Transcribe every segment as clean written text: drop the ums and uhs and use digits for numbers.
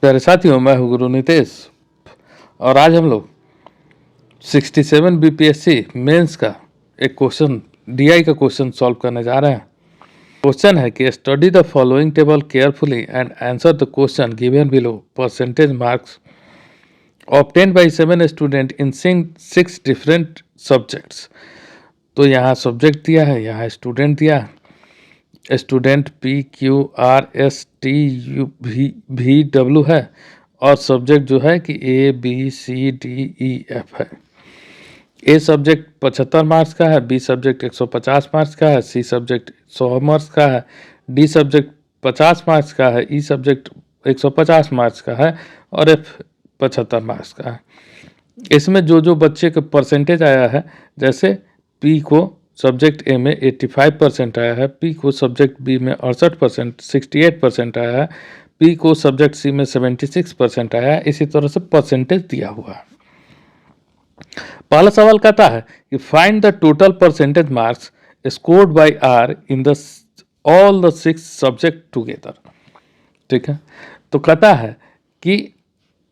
प्यारे साथियों, मैं हूँ गुरु नितेश और आज हम लोग 67 बीपीएससी मेंस का एक क्वेश्चन डीआई का क्वेश्चन सॉल्व करने जा रहे हैं। क्वेश्चन है कि study the following table carefully and answer the question given below. Percentage marks obtain bye 7 student in 6 different subjects. तो यहाँ सब्जेक्ट दिया है, यहाँ स्टूडेंट दिया है। स्टूडेंट PQRSTUV है और सब्जेक्ट जो है कि ABCDEF है। ए सब्जेक्ट 75 मार्क्स का है, बी सब्जेक्ट 150 मार्क्स का है, सी सब्जेक्ट 100 मार्क्स का है, डी सब्जेक्ट 50 मार्क्स का है, ई सब्जेक्ट 150 मार्क्स का है और एफ 75 मार्क्स का है। इसमें जो जो बच्चे का परसेंटेज आया है, जैसे पी को सब्जेक्ट ए में 85% आया है, पी को सब्जेक्ट बी में 68%, 68% आया है, पी को सब्जेक्ट सी में 76% आया है। इसी तरह से परसेंटेज दिया हुआ है। पहला सवाल कहता है कि find the total percentage marks scored by R in the all the 6 subject together. ठीक है, तो कहता है कि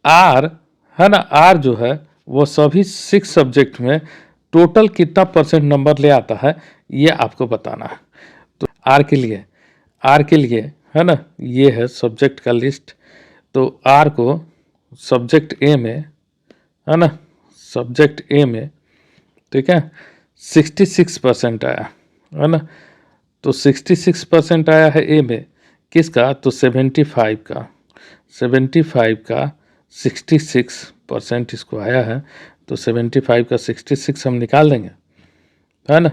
आर है ना, आर जो है वो सभी 6 सब्जेक्ट में टोटल कितना परसेंट नंबर ले आता है, ये आपको बताना है। तो आर के लिए है ना, ये है सब्जेक्ट का लिस्ट। तो आर को सब्जेक्ट ए में है ना, सब्जेक्ट ए में ठीक है 66% आया है ना। तो 66% आया है ए में, किसका? तो 75 का 66% इसको आया है। तो 75 का 66 हम निकाल देंगे है ना।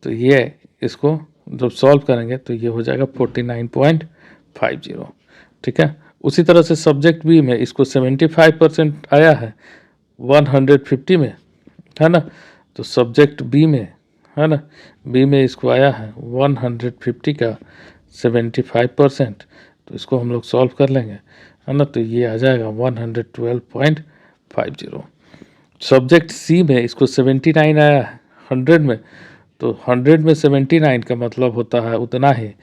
तो ये इसको जब सॉल्व करेंगे तो ये हो जाएगा 49.50। ठीक है, उसी तरह से सब्जेक्ट बी में इसको 75% आया है 150 में है ना। तो सब्जेक्ट बी में है ना, बी में इसको आया है 150 का 75%। तो इसको हम लोग सॉल्व कर लेंगे है ना। तो ये आ जाएगा 112.50। सब्जेक्ट सी में इसको 79 आया है 100 में। तो 100 में 79 का मतलब होता है उतना ही,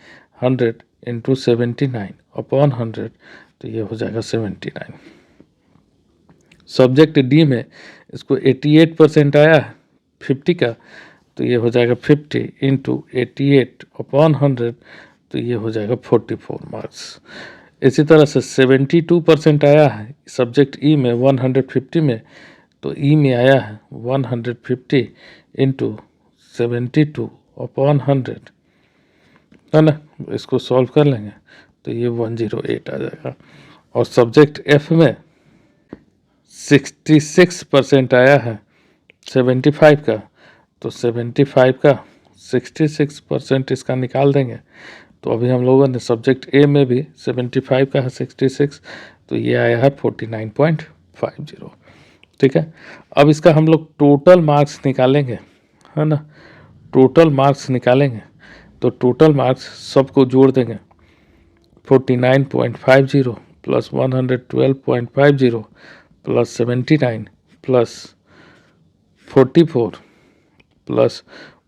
100 इंटू 79 अपॉन 100। तो ये हो जाएगा 79। सब्जेक्ट डी में इसको 88% आया है 50 का। तो ये हो जाएगा 50 इंटू 88 अपॉन 100। तो ये हो जाएगा 44 मार्क्स। इसी तरह से 72% आया है सब्जेक्ट ई में 150 में। तो ई में आया है 150 इंटू 72 अपॉन 100 है ना। इसको सॉल्व कर लेंगे तो ये 108 आ जाएगा। और सब्जेक्ट एफ में 66% आया है 75 का। तो 75 का 66% इसका निकाल देंगे। तो अभी हम लोगों ने सब्जेक्ट ए में भी 75 का है 66। तो ये आया है 49.50। ठीक है, अब इसका हम लोग टोटल मार्क्स निकालेंगे है ना। टोटल मार्क्स निकालेंगे तो टोटल मार्क्स सबको जोड़ देंगे। 49.50 plus 112.50 plus 79 plus 44 plus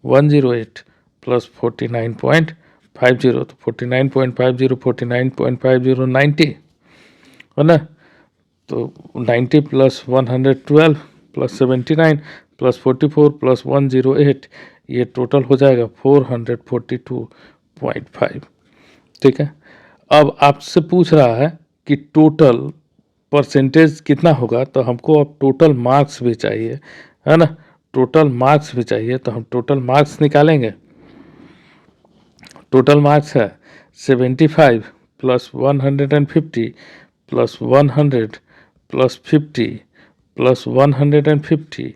108 plus 49.50। तो 49.50 49.50 90 है ना। तो 90 प्लस 112 प्लस 79 प्लस 44 प्लस 108, ये टोटल हो जाएगा 442.5। ठीक है, अब आपसे पूछ रहा है कि टोटल परसेंटेज कितना होगा। तो हमको अब टोटल मार्क्स भी चाहिए है ना, टोटल मार्क्स भी चाहिए। तो हम टोटल मार्क्स निकालेंगे। टोटल मार्क्स है 75 plus 150 plus 100 plus 50 plus 150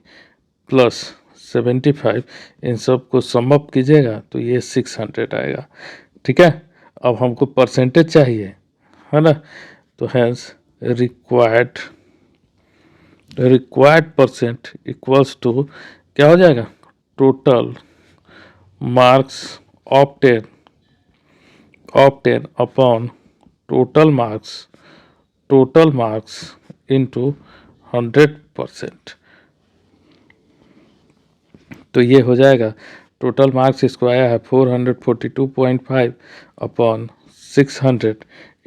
plus 75, इन सब को सम अप कीजिएगा तो ये 600 आएगा। ठीक है, अब हमको परसेंटेज चाहिए है ना। तो hence required percent equals to क्या हो जाएगा? Total marks obtain upon total marks into 100%। तो ये हो जाएगा टोटल मार्क्स इसको आया है 442.5 अपॉन 600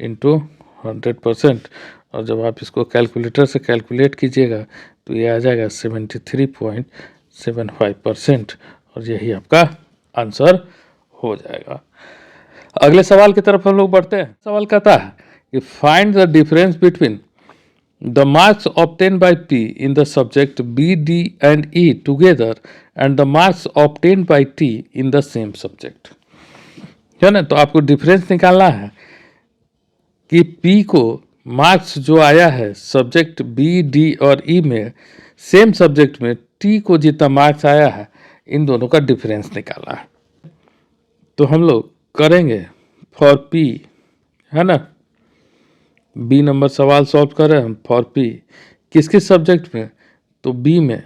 इंटू 100%। और जब आप इसको कैलकुलेटर से कैलकुलेट कीजिएगा तो ये आ जाएगा 73.75%, और यही आपका आंसर हो जाएगा। अगले सवाल की तरफ हम लोग बढ़ते हैं। सवाल कहता है कि find the difference between the marks obtained by P in the subject B, D and E together and the marks obtained by T in the same subject, है ना। तो आपको डिफरेंस निकालना है कि P को मार्क्स जो आया है सब्जेक्ट B, D और E में, सेम सब्जेक्ट में T को जितना मार्क्स आया है, इन दोनों का डिफरेंस निकालना है। तो हम लोग करेंगे फॉर P, है ना, बी नंबर सवाल सॉल्व कर रहे हैं हम फॉर पी। किस किस सब्जेक्ट में? तो बी में,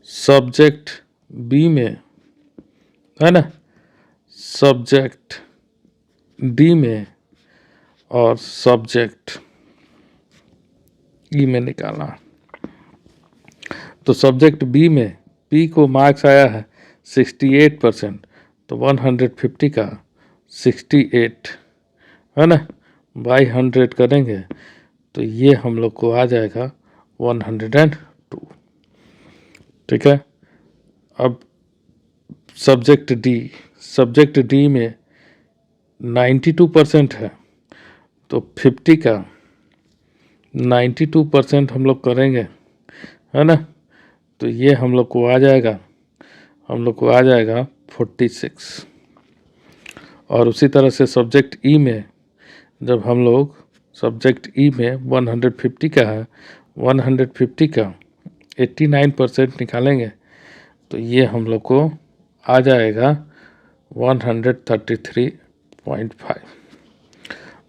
सब्जेक्ट बी में, है ना, सब्जेक्ट डी में और सब्जेक्ट ई में निकालना। तो सब्जेक्ट बी में पी को मार्क्स आया है 68%, तो 150 का 68, है ना, बाई 100 करेंगे तो ये हम लोग को आ जाएगा 102। ठीक है। अब सब्जेक्ट डी में 92% है, तो 50 का 92% हम लोग करेंगे, है ना, तो ये हम लोग को आ जाएगा 46। और उसी तरह से सब्जेक्ट ई में, जब हम लोग सब्जेक्ट ई में 150 का है, 150 का 89% निकालेंगे तो ये हम लोग को आ जाएगा 133.5।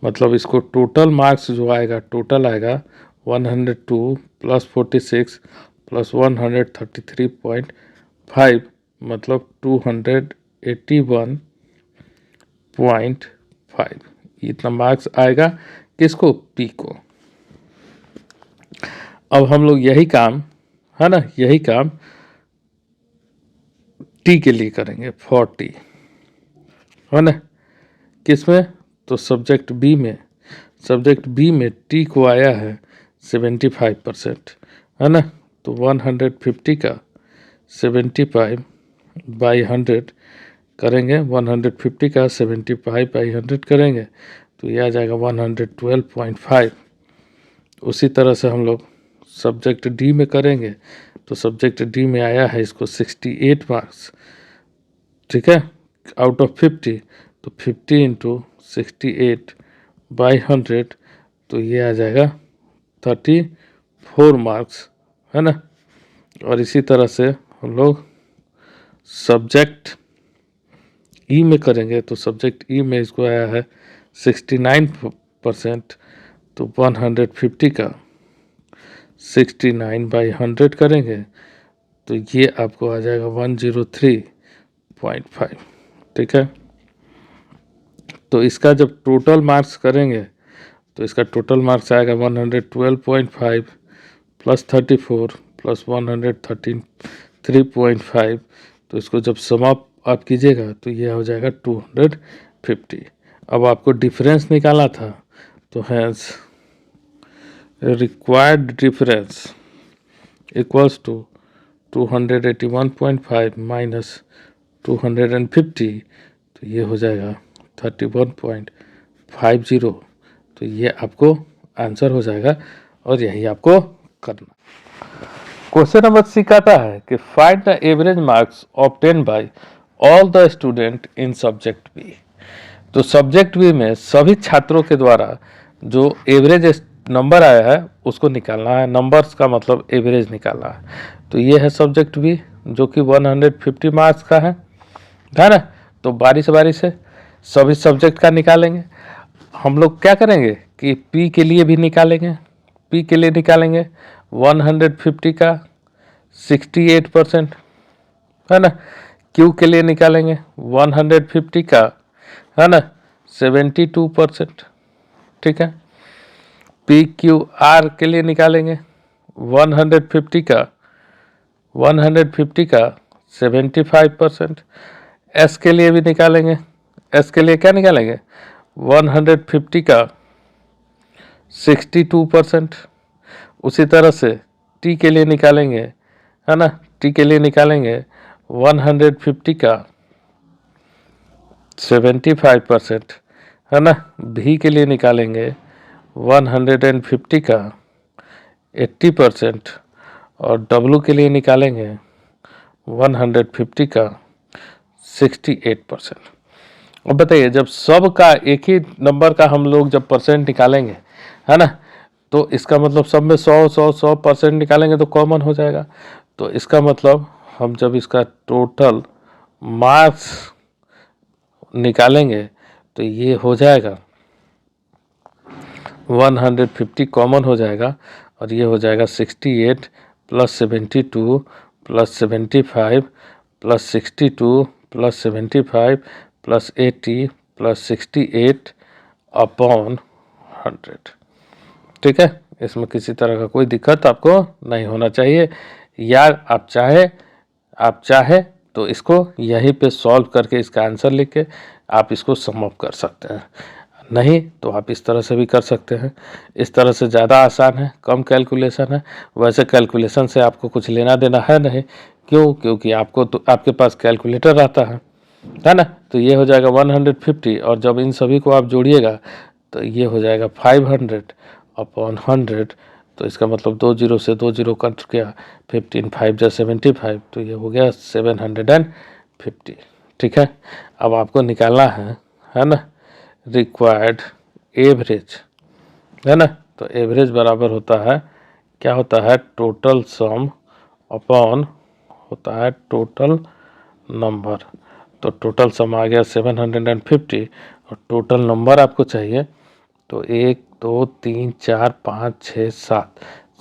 मतलब इसको टोटल मार्क्स जो आएगा, टोटल आएगा 102 प्लस 46 प्लस 133.5, मतलब 281.5। इतना मार्क्स आएगा किसको? पी को। अब हम लोग यही काम, है ना, यही काम टी के लिए करेंगे, फॉर टी, है ना। किसमें? तो सब्जेक्ट बी में टी को आया है 75%, है ना, तो 150 का 75 बाई 100 करेंगे, 150 का 75 बाई 100 करेंगे तो यह आ जाएगा 112.5। उसी तरह से हम लोग सब्जेक्ट डी में करेंगे, तो सब्जेक्ट डी में आया है इसको 68 मार्क्स, ठीक है, आउट ऑफ 50, तो 50 इंटू 68 बाई 100, तो ये आ जाएगा 34 मार्क्स, है ना। और इसी तरह से हम लोग सब्जेक्ट ई में करेंगे, तो सब्जेक्ट ई में इसको आया है 69%, तो 150 का 69 बाई 100 करेंगे तो ये आपको आ जाएगा 103.5। ठीक है। तो इसका जब टोटल मार्क्स करेंगे तो इसका टोटल मार्क्स आएगा 112.5 प्लस 34 प्लस 113.5। तो इसको जब सम अप आप कीजिएगा तो ये हो जाएगा 250। अब आपको डिफरेंस निकाला था, तो hence required difference equals to 281.5 minus 250, तो ये हो जाएगा 31.50। तो ये आपको आंसर हो जाएगा और यही आपको करना। क्वेश्चन नंबर 6 कहता है कि find the average marks obtain by all the student in subject B. तो सब्जेक्ट बी में सभी छात्रों के द्वारा जो एवरेज नंबर आया है उसको निकालना है। नंबर्स का मतलब एवरेज निकालना है। तो ये है सब्जेक्ट बी जो कि 150 मार्क्स का है ना। तो बारी से सभी सब्जेक्ट का निकालेंगे। हम लोग क्या करेंगे कि पी के लिए भी निकालेंगे। पी के लिए निकालेंगे 150 का 68%, है ना। क्यू के लिए निकालेंगे 150 का, है ना, 72%। ठीक है। पी क्यू आर के लिए निकालेंगे 150 का 75%। एस के लिए भी निकालेंगे। एस के लिए क्या निकालेंगे 150 का 62%। उसी तरह से टी के लिए निकालेंगे, है ना, टी के लिए निकालेंगे 150 का 75%, है ना। भी के लिए निकालेंगे 150 का 80% और डब्लू के लिए निकालेंगे 150 का 68%। अब बताइए, जब सब का एक ही नंबर का हम लोग जब परसेंट निकालेंगे, है ना, तो इसका मतलब सब में 100% निकालेंगे तो कॉमन हो जाएगा। तो इसका मतलब हम जब इसका टोटल मार्क्स निकालेंगे तो ये हो जाएगा 150 कॉमन हो जाएगा और ये हो जाएगा 68 plus 72 plus 75 plus 62 plus 75 plus 80 plus 68 upon 100। ठीक है, इसमें किसी तरह का कोई दिक्कत आपको नहीं होना चाहिए। या आप चाहे तो इसको यहीं पे सॉल्व करके इसका आंसर लिख के आप इसको सम अप कर सकते हैं, नहीं तो आप इस तरह से भी कर सकते हैं। इस तरह से ज़्यादा आसान है, कम कैलकुलेशन है। वैसे कैलकुलेशन से आपको कुछ लेना देना है नहीं, क्यों? क्योंकि आपको तो आपके पास कैलकुलेटर रहता है ना। तो ये हो जाएगा 150 और जब इन सभी को आप जोड़िएगा तो ये हो जाएगा 500 अपॉन 100। तो इसका मतलब 2 जीरो से 2 जीरो कट गया, 15 5 जा 75, तो ये हो गया 750। ठीक है, अब आपको निकालना है ना रिक्वायर्ड एवरेज, है ना। तो एवरेज बराबर होता है, क्या होता है, टोटल सम अपॉन होता है टोटल नंबर। तो टोटल सम आ गया 750 और टोटल नंबर आपको चाहिए। तो 1 2 3 4 5 6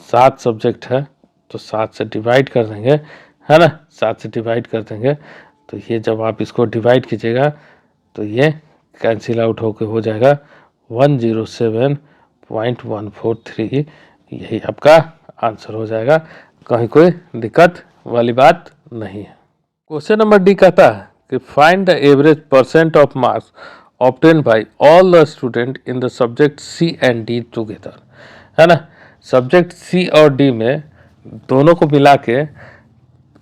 7 सब्जेक्ट है, तो 7 से डिवाइड कर देंगे, है ना, 7 से डिवाइड कर देंगे। तो ये जब आप इसको डिवाइड कीजिएगा तो ये कैंसिल आउट होके हो जाएगा 107.143। यही आपका आंसर हो जाएगा, कहीं कोई दिक्कत वाली बात नहीं है। क्वेश्चन नंबर डी कहता है कि find the average percent of marks obtain by all the student in the subject C and D together, है ना। सब्जेक्ट सी और डी में दोनों को मिला के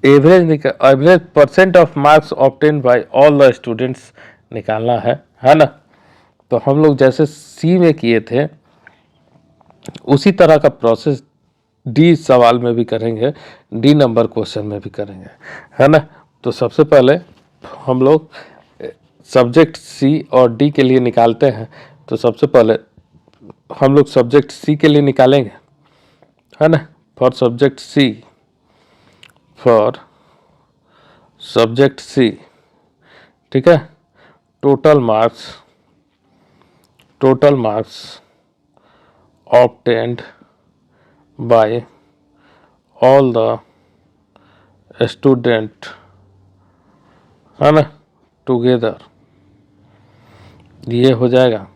average percent of marks obtain by all the students निकालना है ना। तो हम लोग जैसे सी में किए थे उसी तरह का प्रोसेस डी सवाल में भी करेंगे, डी नंबर क्वेश्चन में भी करेंगे, है ना। तो सबसे पहले हम लोग सब्जेक्ट सी और डी के लिए निकालते हैं। तो सबसे पहले हम लोग सब्जेक्ट सी के लिए निकालेंगे, है ना। फॉर सब्जेक्ट सी, ठीक है, total marks obtained by all the student, है ना, टुगेदर, ये हो जाएगा।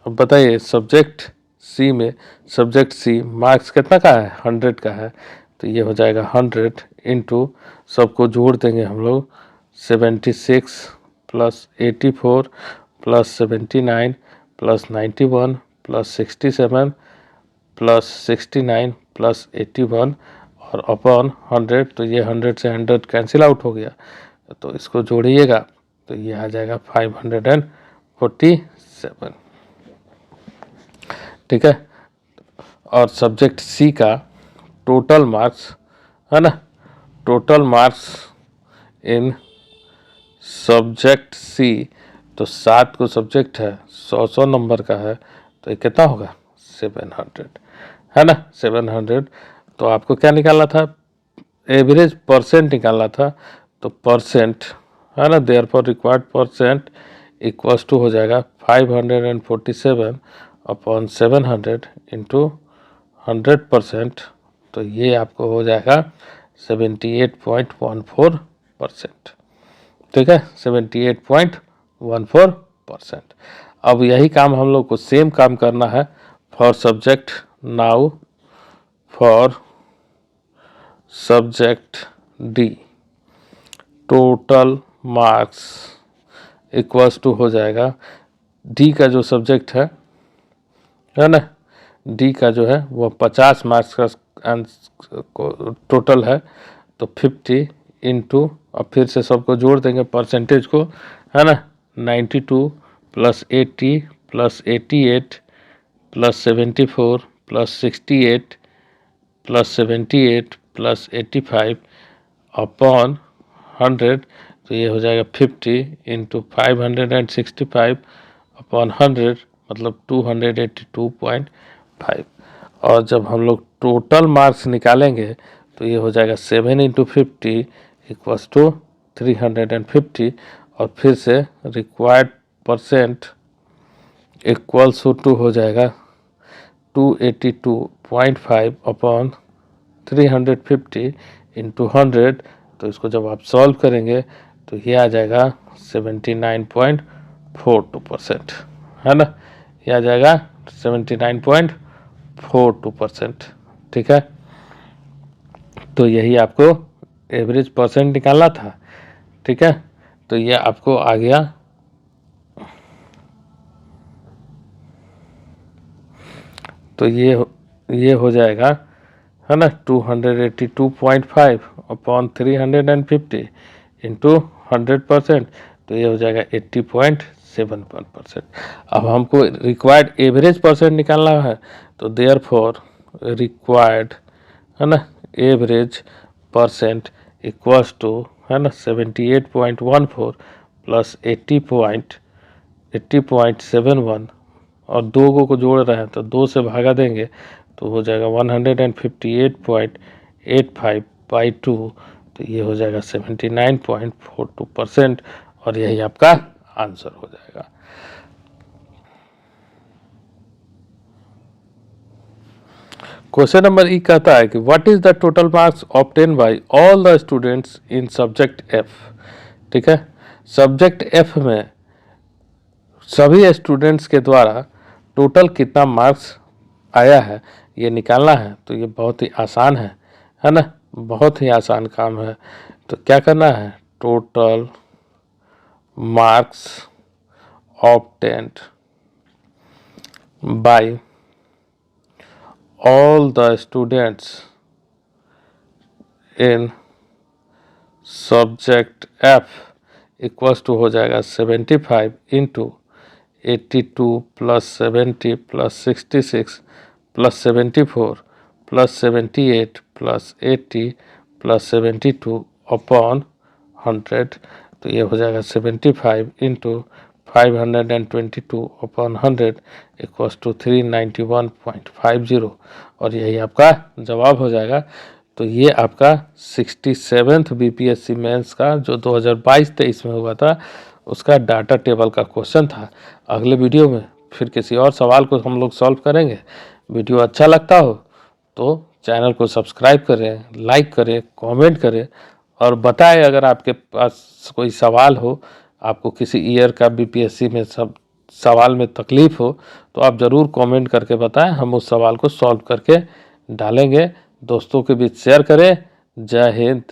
अब बताइए सब्जेक्ट सी मार्क्स कितना का है, 100 का है। तो ये हो जाएगा 100 इंटू सबको जोड़ देंगे हम लोग 76 plus 84 plus 79 plus 91 plus 67 plus 69 plus 81 और अपॉन 100। तो ये 100 से 100 कैंसिल आउट हो गया, तो इसको जोड़िएगा तो ये आ जाएगा 547। ठीक है, और सब्जेक्ट सी का टोटल मार्क्स, है ना, टोटल मार्क्स इन सब्जेक्ट सी, तो 7 को सब्जेक्ट है, 100 नंबर का है, तो ये कितना होगा 700, है ना, 700। तो आपको क्या निकालना था, एवरेज परसेंट निकालना था। तो परसेंट, है ना, therefore required percent equals to हो जाएगा 547 अपॉन 700 इंटू 100%। तो ये आपको हो जाएगा 78.14%। ठीक है, 78.14%। अब यही काम हम लोग को सेम काम करना है for subject now, for subject D total marks equals to हो जाएगा, डी का जो सब्जेक्ट है ना, डी का जो है वो 50 मार्क्स का टोटल है, तो 50 इंटू, अब फिर से सबको जोड़ देंगे परसेंटेज को, है ना, 92 plus 80 plus 88 plus 74 plus 68 plus 78 plus 85 upon 100, तो ये हो जाएगा 50 इंटू 565 अपॉन 100, मतलब 282.5। और जब हम लोग टोटल मार्क्स निकालेंगे तो ये हो जाएगा 7 इंटू 50 इक्वल्स टू 350, और फिर से रिक्वायर्ड परसेंट इक्वल्स टू हो जाएगा 282.5 अपॉन 350 इंटू 100, तो इसको जब आप सॉल्व करेंगे तो ये आ जाएगा 79.42%, है ना, ये आ जाएगा 79.42%। ठीक है, तो यही आपको एवरेज परसेंट निकालना था। ठीक है, तो ये आपको आ गया, तो ये हो जाएगा, है ना, 282.5 अपॉन 350 इंटू 100%, तो ये हो जाएगा 80.71%। अब हमको रिक्वायर्ड एवरेज परसेंट निकालना है, तो देयरफॉर रिक्वायर्ड, है ना, एवरेज परसेंट इक्वल्स टू, है ना, 78.14 प्लस 80.71, और दो को जोड़ रहे हैं तो 2 से भागा देंगे तो हो जाएगा 158.85 बाई 2, तो ये हो जाएगा 79.42%, और यही आपका आंसर हो जाएगा। क्वेश्चन नंबर ई कहता है कि what is the total marks obtain by all the students in subject F. ठीक है, सब्जेक्ट एफ में सभी स्टूडेंट्स के द्वारा टोटल कितना मार्क्स आया है ये निकालना है। तो ये बहुत ही आसान है ना, बहुत ही आसान काम है। तो क्या करना है, total marks obtained by all the students in subject F equals to हो जाएगा 75 into 82 plus 70 plus 66 plus 74 plus 78 plus 80 plus 72 upon 100, तो ये हो जाएगा 75 इंटू 522 अपॉन 100 इक्वल्स टू 391.50, और यही आपका जवाब हो जाएगा। तो ये आपका 67th बीपीएससी मेंस का जो 2022-23 में हुआ था उसका डाटा टेबल का क्वेश्चन था। अगले वीडियो में फिर किसी और सवाल को हम लोग सॉल्व करेंगे। वीडियो अच्छा लगता हो तो चैनल को सब्सक्राइब करें, लाइक करें, कमेंट करें, और बताएं अगर आपके पास कोई सवाल हो, आपको किसी ईयर का बीपीएससी में सब सवाल में तकलीफ़ हो तो आप ज़रूर कमेंट करके बताएं, हम उस सवाल को सॉल्व करके डालेंगे। दोस्तों के बीच शेयर करें। जय हिंद,